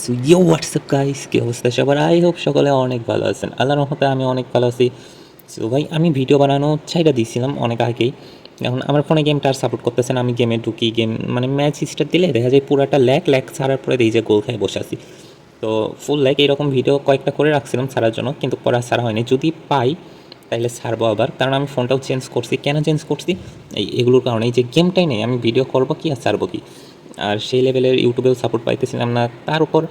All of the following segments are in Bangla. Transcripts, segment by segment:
সো ইয়ো হোয়াটসঅ্যাপ গাইস, কী অবস্থা সবার? আই হোপ সকলে অনেক ভালো আছেন। আল্লাহর রহমতে আমি অনেক ভালো আছি। সো ভাই, আমি ভিডিও বানানো ছাইড়া দিয়েছিলাম অনেক আগেই। এখন আমার ফোনে গেমটা আর সাপোর্ট করতেছে না। আমি গেমে ঢুকি, গেম মানে ম্যাচ স্টার্ট দিলে দেখা যায় পুরাটা ল্যাক ছাড়ার পরে দেখি যে গোল খায় বসে আছি। তো ফুল ল্যাক এইরকম ভিডিও কয়েকটা করে রাখছিলাম ছাড়ার জন্য, কিন্তু পরে আর ছাড়া হয়নি। যদি পাই তাইলে ছাড়বো আবার, কারণ আমি ফোনটাও চেঞ্জ করছি। কেন চেঞ্জ করছি? এগুলোর কারণে, এই যে গেমটাই নেই, আমি ভিডিও করবো কি আর ছাড়বো কি? আর সেই লেভেলের ইউটিউবেও সাপোর্ট পাইতেছিলাম না। তার উপর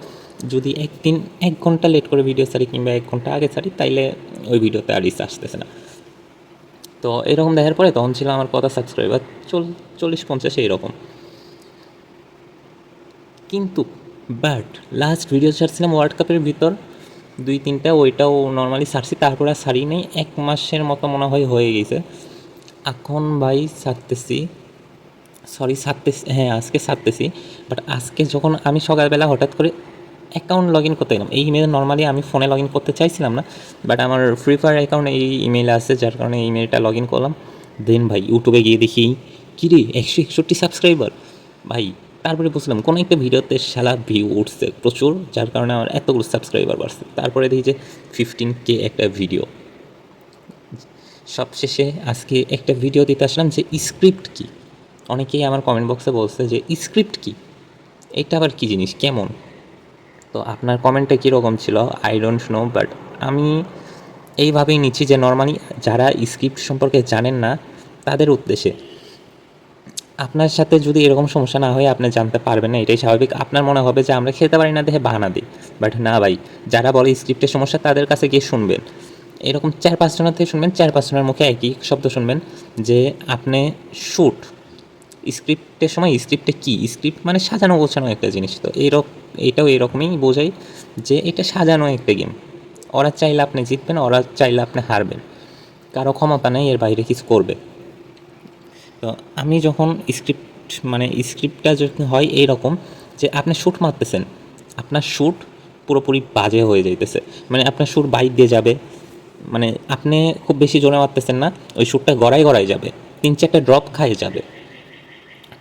যদি একদিন 1 ঘন্টা লেট করে ভিডিও ছাড়ি কিংবা 1 ঘন্টা আগে ছাড়ি, তাইলে ওই ভিডিওতে আর রিচ আসতেছে না। তো এরকম দেখার পরে তখন ছিল আমার কত সাবস্ক্রাইবার, 40-50 এইরকম। কিন্তু বাট লাস্ট ভিডিও ছাড়ছিলাম ওয়ার্ল্ড কাপের ভিতর 2-3টা, ওইটাও নর্মালি ছাড়ছি, তারপরে আর ছাড়ি নেই। 1 মাসের মতো মনে হয় হয়ে গেছে। এখন ভাই ছাড়তেছি, হ্যাঁ আজকে ছাড়তেছি। বাট আজকে যখন আমি সকালবেলা হঠাৎ করে অ্যাকাউন্ট লগ ইন করতে গেলাম, এই ইমেল নর্মালি আমি ফোনে লগ ইন করতে চাইছিলাম না, বাট আমার ফ্রি ফায়ার অ্যাকাউন্টে এই ইমেল আছে, যার কারণে এই ইমেলটা লগ ইন করলাম। দেন ভাই ইউটিউবে গিয়ে দেখি কিরে 161 সাবস্ক্রাইবার ভাই। তারপরে বুঝলাম কোনো একটা ভিডিওতে শালা ভিউ উঠছে প্রচুর, যার কারণে আমার এতগুলো সাবস্ক্রাইবার বাড়ছে। তারপরে দেখি যে 15K একটা ভিডিও। সবশেষে আজকে একটা ভিডিও দিতে আসলাম যে স্ক্রিপ্ট কী। অনেকেই আমার কমেন্ট বক্সে বলছে যে স্ক্রিপ্ট কী, এটা আবার কী জিনিস, কেমন? তো আপনার কমেন্টটা কীরকম ছিল আই ডোন্ট নো, বাট আমি এইভাবেই নিচ্ছি যে নর্মালি যারা স্ক্রিপ্ট সম্পর্কে জানেন না তাদের উদ্দেশ্যে। আপনার সাথে যদি এরকম সমস্যা না হয়, আপনি জানতে পারবেন না, এটাই স্বাভাবিক। আপনার মনে হবে যে আমরা খেলতে পারি না দেখে বাহানা দিই, বাট না ভাই, যারা বলে স্ক্রিপ্টের সমস্যা তাদের কাছে গিয়ে শুনবেন। এরকম 4-5 জনের থেকে শুনবেন, 4-5 জনের মুখে একই শব্দ শুনবেন যে আপনি শ্যুট। স্ক্রিপ্টের সময় স্ক্রিপ্টে কী, স্ক্রিপ্ট মানে সাজানো গোছানো একটা জিনিস। তো এটাও এরকমই বোঝাই যে এটা সাজানো একটা গেম। ওরা চাইলে আপনি জিতবেন, ওরা চাইলে আপনি হারবেন, কারো ক্ষমতা নেই এর বাইরে কিছু করবে। তো আমি যখন স্ক্রিপ্টটা যখন হয় এইরকম যে আপনি শ্যুট মারতেছেন, আপনার শ্যুট পুরোপুরি বাজে হয়ে যাইতেছে, মানে আপনার শ্যুট বাইক দিয়ে যাবে, মানে আপনি খুব বেশি জোরে মারতেছেন না, ওই শ্যুটটা গড়ায় যাবে, 3-4টা ড্রপ খাইয়ে যাবে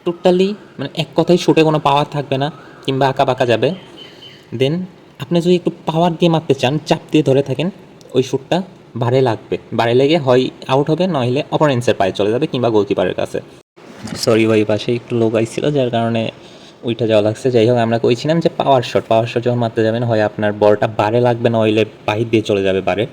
টোটালি। মানে এক কথায় শ্যুটে কোনো পাওয়ার থাকবে না, কিংবা আঁকা বাঁকা যাবে। দেন আপনি যদি একটু পাওয়ার দিয়ে মারতে চান, চাপ দিয়ে ধরে থাকেন, ওই শ্যুটটা বারে লাগবে, বারে লেগে হয় আউট হবে, নইলে অপোনেন্টসের পায়ে চলে যাবে কিংবা গোলকিপারের কাছে। সরি ভাই, পাশে একটু লোক আইছিল যার কারণে ওইটা যাওয়া লাগছে। যাই হোক, আমরা কইছিলাম যে পাওয়ার শট যখন মারতে যাবেন, হয় আপনার বলটা বারে লাগবে, নইলে বাহির দিয়ে চলে যাবে বারে।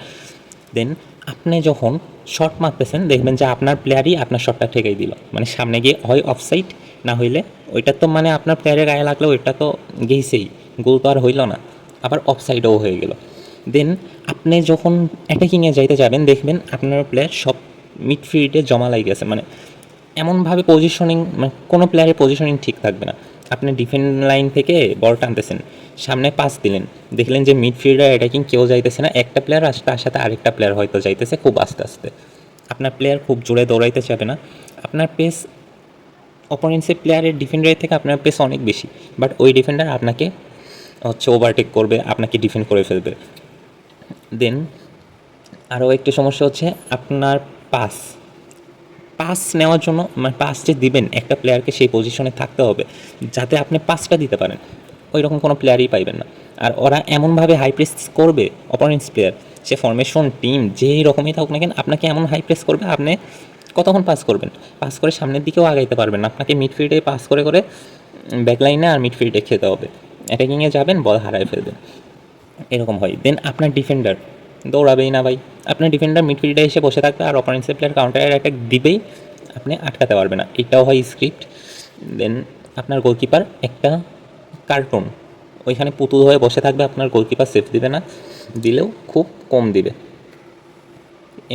দেন আপনি যখন শট মারতেছেন দেখবেন যে আপনার প্লেয়ারই আপনার শটটা ঠেকাই দিল, মানে সামনে গিয়ে হয় অফসাইড, না হইলে ওইটা তো মানে আপনার প্লেয়ারের গায়ে লাগলে ওইটা তো গেইছেই, গোল তো আর হইল না, আবার অফসাইডও হয়ে গেল। দেন আপনি যখন অ্যাটাকিংয়ে যাইতে যাবেন দেখবেন আপনার প্লেয়ার সব মিডফিল্ডে জমা লাগে গেছে, মানে এমনভাবে পজিশনিং, মানে কোনো প্লেয়ারের পজিশনিং ঠিক থাকবে না। আপনি ডিফেন্স লাইন থেকে বল টানতেছেন, সামনে পাস দিলেন, দেখলেন যে মিডফিল্ডার অ্যাটাকিং কেউ যাইতেছে না, একটা প্লেয়ার আসে, তার সাথে আরেকটা প্লেয়ার হয়তো যাইতেছে খুব আস্তে আস্তে। আপনার প্লেয়ার খুব জোরে দৌড়াইতে চাবে না, আপনার পেস অপোনেন্সের প্লেয়ারের ডিফেন্ডারের থেকে আপনার পেস অনেক বেশি, বাট ওই ডিফেন্ডার আপনাকে ওভারটেক করবে, আপনাকে ডিফেন্ড করে ফেলবে। দেন আরও একটি সমস্যা হচ্ছে আপনার পাস পাস নেওয়ার জন্য, মানে পাস যে দিবেন একটা প্লেয়ারকে, সেই পজিশনে থাকতে হবে যাতে আপনি পাসটা দিতে পারেন। ওই রকম কোনো প্লেয়ারই পাইবেন না। আর ওরা এমনভাবে হাই প্রেস করবে, অপোনেন্টস প্লেয়ার, সে ফরমেশন টিম যেই রকমই থাকুক না কেন, আপনাকে এমন হাই প্রেস করবে, আপনি কতক্ষণ পাস করবেন? পাস করে সামনের দিকেও আগাইতে পারবেন না, আপনাকে মিডফিল্ডে পাস করে ব্যাকলাইনে আর মিডফিল্ডে খেতে হবে। অ্যাটাকিংয়ে যাবেন, বল হারায় ফেলবেন, এরকম হয়। দেন আপনার ডিফেন্ডার দৌড়াবেই না ভাই, আপনার ডিফেন্ডার মিডফিল্ডে এসে বসে থাকবে, আর অপোনেন্সের প্লেয়ার কাউন্টার অ্যাটাক দিবেই, আপনি আটকাতে পারবে না, এটাও হয় স্ক্রিপ্ট। দেন আপনার গোলকিপার একটা কার্টুন, ওইখানে পুতুল হয়ে বসে থাকবে, আপনার গোলকিপার সেফ দিবে না, দিলেও খুব কম দিবে।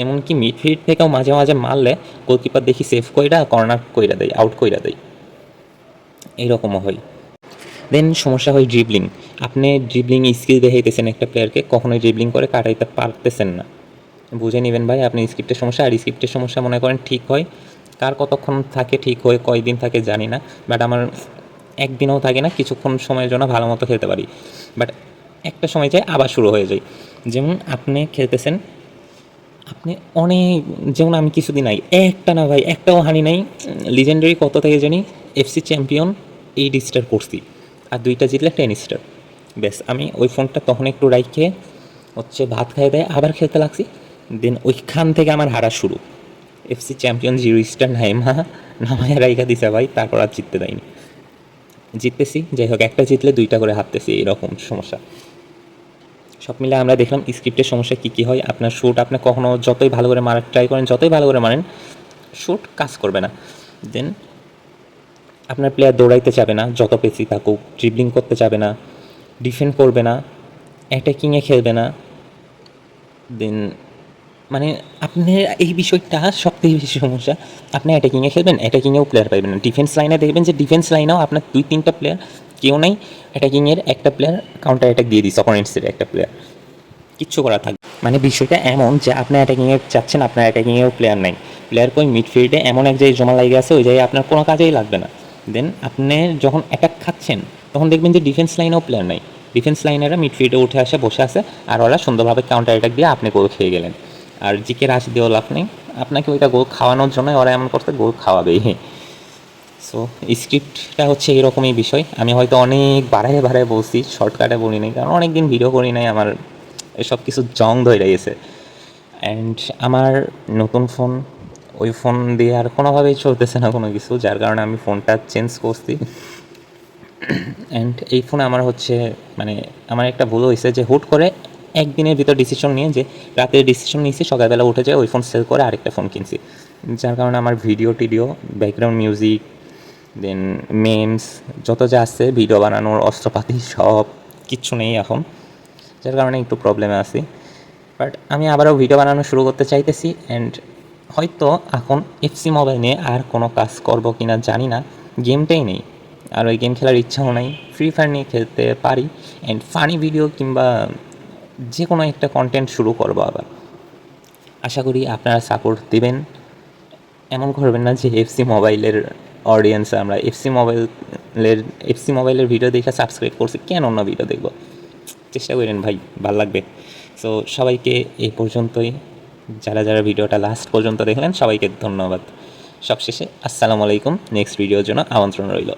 এমনকি মিডফিল্ড থেকেও মাঝে মাঝে মারলে গোলকিপার দেখি সেফ কইরা কর্নার কইরা দেয়, আউট কইরা দেয়, এইরকমও হয়। দেন সমস্যা হয় ড্রিবলিং, আপনি ড্রিবলিং স্কিল দেখাইতেছেন একটা প্লেয়ারকে, কখনোই ড্রিবলিং করে কাটাইতে পারতেছেন না, বুঝে নেবেন ভাই আপনি স্ক্রিপ্টের সমস্যা। আর স্ক্রিপ্টের সমস্যা মনে করেন ঠিক হয়, কার কতক্ষণ থাকে ঠিক হয়ে কয়দিন থাকে জানি না, বাট আমার একদিনও থাকে না, কিছুক্ষণ সময়ের জন্য ভালো মতো খেলতে পারি, বাট একটা সময় যায় আবার শুরু হয়ে যায়। যেমন আপনি খেলতেছেন, আপনি অনেক, যেমন আমি কিছুদিন আগে একটা না ভাই, একটাও হানি নাই, লিজেন্ডারি কত থেকে জানি এফসি চ্যাম্পিয়ন 8 স্টার করছি, আর 2টা জিতলে 10 স্টার। ব্যাস আমি ওই ফোনটা তখন একটু রাইখে হচ্ছে ভাত খাই দেয় আবার খেলতে লাগছি। দেন ওইখান থেকে আমার হারা শুরু। এফসি চ্যাম্পিয়ন জিরো স্টার নামায় রাইখা দিছে ভাই, তারপর আর জিততে দেয়নি। জিততেছি, যাই হোক, একটা জিতলে 2টা করে হারতেছি, এরকম সমস্যা। সব মিলে আমরা দেখলাম স্ক্রিপ্টের সমস্যা কী কী হয়। আপনার শ্যুট আপনি কখনও যতই ভালো করে মারার ট্রাই করেন, যতই ভালো করে মারেন, শ্যুট কাজ করবে না। দেন আপনার প্লেয়ার দৌড়াইতে চাবে না, যত পেছি থাকুক, ড্রিবলিং করতে চাবে না, ডিফেন্ড করবে না, অ্যাটাকিংয়ে খেলবে না। দেন মানে আপনার এই বিষয়টা সবথেকে বেশি সমস্যা। আপনি অ্যাটাকিংয়ে খেলবেন, অ্যাটাকিংয়েও প্লেয়ার পাইবেন না। ডিফেন্স লাইনে দেখবেন যে ডিফেন্স লাইনেও আপনার 2-3টা প্লেয়ার, কেউ নেই। অ্যাটাকিংয়ের একটা প্লেয়ার কাউন্টার অ্যাটাক দিয়ে দিচ্ছে অপোনেন্টসের একটা প্লেয়ার, কিচ্ছু করা থাকবে। মানে বিষয়টা এমন যে আপনি অ্যাটাকিংয়ে চাচ্ছেন, আপনার অ্যাটাকিংয়েও প্লেয়ার নাই। প্লেয়ার কই মিডফিল্ডে এমন এক জায়গায় জমা লাগে আছে, ওই জায়গায় আপনার কোনো কাজেই লাগবে না। দেন আপনি যখন অ্যাটাক খাচ্ছেন তখন দেখবেন যে ডিফেন্স লাইনেও প্লেয়ার নাই। ডিফেন্স লাইনেরা মিডফিল্ডে উঠে আসে, বসে আছে, আর ওরা সুন্দরভাবে কাউন্টার অ্যাটাক দিয়ে আপনি গোল খেয়ে গেলেন। আর জিকে রাশ দিয়েও লাভ নেই, আপনাকে ওইটা গোল খাওয়ানোর জন্য ওরা এমন করতে গোল খাওয়াবেই। সো স্ক্রিপ্টটা হচ্ছে এরকমই বিষয়। আমি হয়তো অনেক বাড়ায় বাড়ায় বলছি, শর্টকাটে বলি নাই, কারণ অনেক দিন ভিডিও করি নাই, আমার এসব কিছু জং ধরে গেছে। অ্যান্ড আমার নতুন ফোন, ওই ফোন দিয়ে আর কোনোভাবেই চলতেছে না কোনো কিছু, যার কারণে আমি ফোনটা চেঞ্জ করছি। অ্যান্ড এই ফোনে আমার হচ্ছে মানে আমার একটা ভুল হয়েছে যে হুট করে একদিনের ভিতর ডিসিশন নিয়ে, যে রাতে ডিসিশন নিয়েছি, সকালবেলা উঠে যায় ওই ফোন সেল করে আরেকটা ফোন কিনছি, যার কারণে আমার ভিডিও টিডিও, ব্যাকগ্রাউন্ড মিউজিক, দেন মেমস, যত যা আছে ভিডিও বানানোর অস্ত্রপাতি সব কিচ্ছু নেই এখন, যার কারণে একটু প্রবলেমে আছি। বাট আমি আবারও ভিডিও বানানো শুরু করতে চাইতেছি। অ্যান্ড হয়তো এখন এফসি মোবাইল নিয়ে আর কোনো কাজ করবো কি না জানি না, গেমটাই নেই, আর ওই গেম খেলার ইচ্ছাও নাই। ফ্রি ফায়ার নিয়ে খেলতে পারি, অ্যান্ড ফানি ভিডিও কিংবা যে কোনো একটা কন্টেন্ট শুরু করবো আবার। আশা করি আপনারা সাপোর্ট দেবেন। এমন করবেন না যে আমরা এফসি মোবাইলের ভিডিও দেখে সাবস্ক্রাইব করছি, কেন অন্য ভিডিও দেখব। চেষ্টা করেন ভাই, ভালো লাগবে। সো সবাইকে এই পর্যন্তই, যারা যারা ভিডিওটা লাস্ট পর্যন্ত দেখলেন সবাইকে ধন্যবাদ। সবশেষে আসসালামু আলাইকুম, নেক্সট ভিডিওর জন্য আমন্ত্রণ রইল।